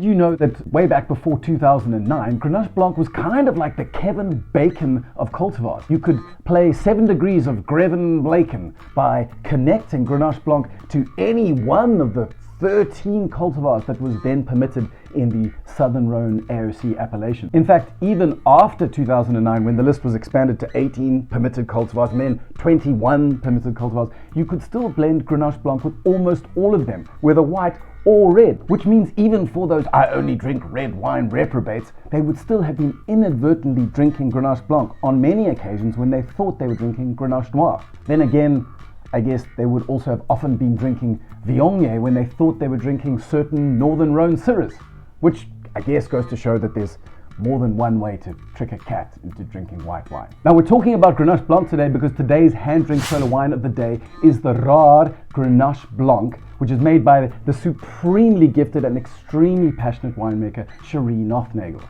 did you know that way back before 2009, Grenache Blanc was kind of like the Kevin Bacon of cultivars? You could play 7 degrees of Greven Bacon by connecting Grenache Blanc to any one of the 13 cultivars that was then permitted in the Southern Rhone AOC appellation. In fact, even after 2009, when the list was expanded to 18 permitted cultivars and then 21 permitted cultivars, you could still blend Grenache Blanc with almost all of them, whether white or red, which means even for those "I only drink red wine" reprobates, they would still have been inadvertently drinking Grenache Blanc on many occasions when they thought they were drinking Grenache Noir. Then again, I guess they would also have often been drinking Viognier when they thought they were drinking certain Northern Rhone Shiraz, which I guess goes to show that there's more than one way to trick a cat into drinking white wine. Now we're talking about Grenache Blanc today because today's hand drink solo wine of the day is the RAAR Grenache Blanc, which is made by the supremely gifted and extremely passionate winemaker Sheree Nothnagel.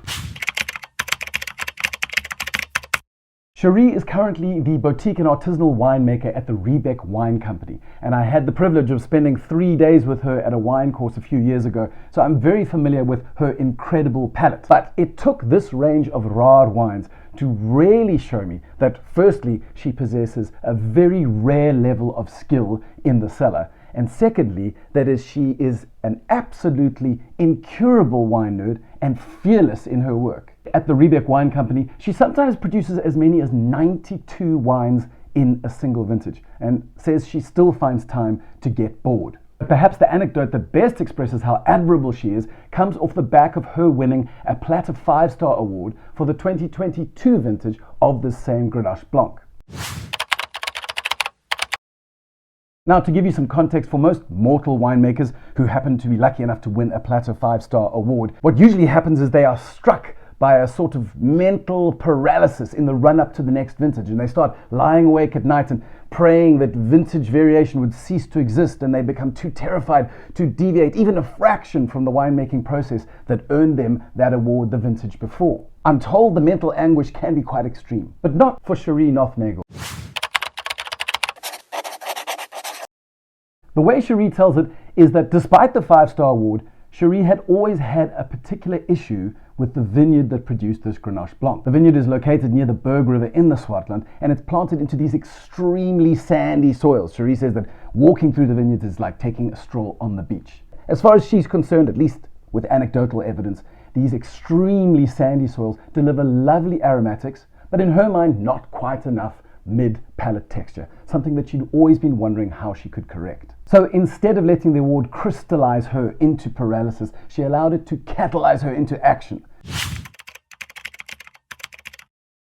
Sheree is currently the boutique and artisanal winemaker at the Riebeek Wine Company, and I had the privilege of spending 3 days with her at a wine course a few years ago, so I'm very familiar with her incredible palate. But it took this range of RAAR wines to really show me that firstly, she possesses a very rare level of skill in the cellar, and secondly, she is an absolutely incurable wine nerd and fearless in her work. At the Riebeek Wine Company, she sometimes produces as many as 92 wines in a single vintage and says she still finds time to get bored. But perhaps the anecdote that best expresses how admirable she is comes off the back of her winning a Platter 5-star award for the 2022 vintage of the same Grenache Blanc. Now, to give you some context for most mortal winemakers who happen to be lucky enough to win a Platter 5-star award, what usually happens is they are struck by a sort of mental paralysis in the run-up to the next vintage, and they start lying awake at night and praying that vintage variation would cease to exist, and they become too terrified to deviate even a fraction from the winemaking process that earned them that award the vintage before. I'm told the mental anguish can be quite extreme, but not for Sheree Nothnagel. The way Sheree tells it is that despite the 5-star award, Sheree had always had a particular issue with the vineyard that produced this Grenache Blanc. The vineyard is located near the Berg River in the Swartland, and it's planted into these extremely sandy soils. Sheree says that walking through the vineyards is like taking a stroll on the beach. As far as she's concerned, at least with anecdotal evidence, these extremely sandy soils deliver lovely aromatics, but in her mind, not quite enough mid-palate texture, something that she'd always been wondering how she could correct. So instead of letting the award crystallize her into paralysis, she allowed it to catalyze her into action.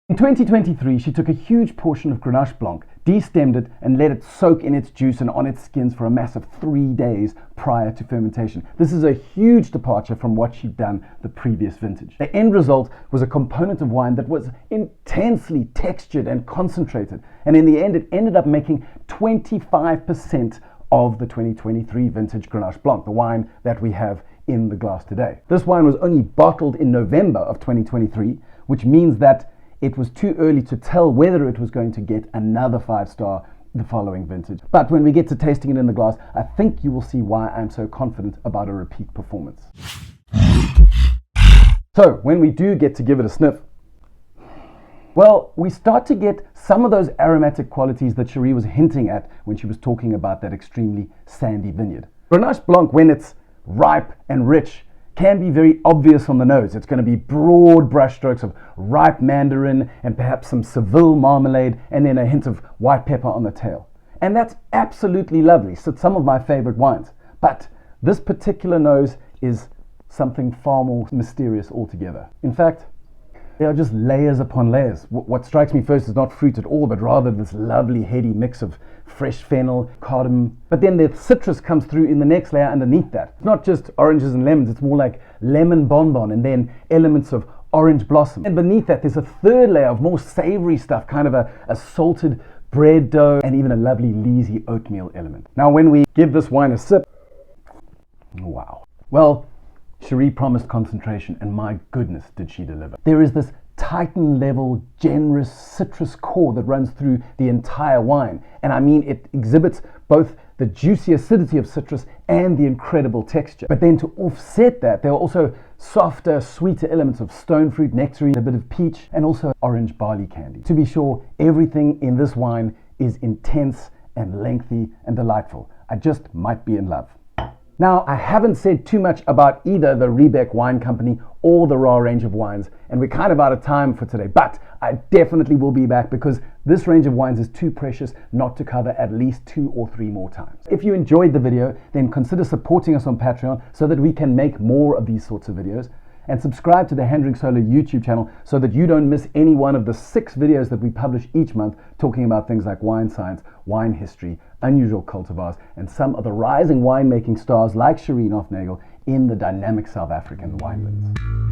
In 2023, she took a huge portion of Grenache Blanc, destemmed it, and let it soak in its juice and on its skins for a massive 3 days prior to fermentation. This is a huge departure from what she'd done the previous vintage. The end result was a component of wine that was intensely textured and concentrated, and in the end it ended up making 25% of the 2023 vintage Grenache Blanc, the wine that we have in the glass today. This wine was only bottled in November of 2023, which means that it was too early to tell whether it was going to get another 5-star the following vintage. But when we get to tasting it in the glass, I think you will see why I'm so confident about a repeat performance. So when we do get to give it a sniff, well, we start to get some of those aromatic qualities that Sheree was hinting at when she was talking about that extremely sandy vineyard. Grenache Blanc, when it's ripe and rich, can be very obvious on the nose. It's going to be broad brushstrokes of ripe mandarin and perhaps some Seville marmalade and then a hint of white pepper on the tail. And that's absolutely lovely. So it's some of my favorite wines. But this particular nose is something far more mysterious altogether. In fact, there are just layers upon layers. What strikes me first is not fruit at all, but rather this lovely heady mix of fresh fennel, cardamom. But then the citrus comes through in the next layer underneath that. It's not just oranges and lemons, it's more like lemon bonbon and then elements of orange blossom. And beneath that there's a third layer of more savory stuff, kind of a salted bread dough and even a lovely leesy oatmeal element. Now when we give this wine a sip, wow. Well, Sheree promised concentration, and my goodness did she deliver. There is this Titan level, generous citrus core that runs through the entire wine. And I mean, it exhibits both the juicy acidity of citrus and the incredible texture. But then to offset that, there are also softer, sweeter elements of stone fruit, nectarine, a bit of peach, and also orange barley candy. To be sure, everything in this wine is intense and lengthy and delightful. I just might be in love. Now, I haven't said too much about either the Riebeek Wine Company or the RAAR range of wines, and we're kind of out of time for today, but I definitely will be back because this range of wines is too precious not to cover at least 2 or 3 more times. If you enjoyed the video, then consider supporting us on Patreon so that we can make more of these sorts of videos. And subscribe to the Handrink Solo YouTube channel so that you don't miss any one of the 6 videos that we publish each month talking about things like wine science, wine history, unusual cultivars, and some of the rising winemaking stars like Sheree Nothnagel in the dynamic South African winelands.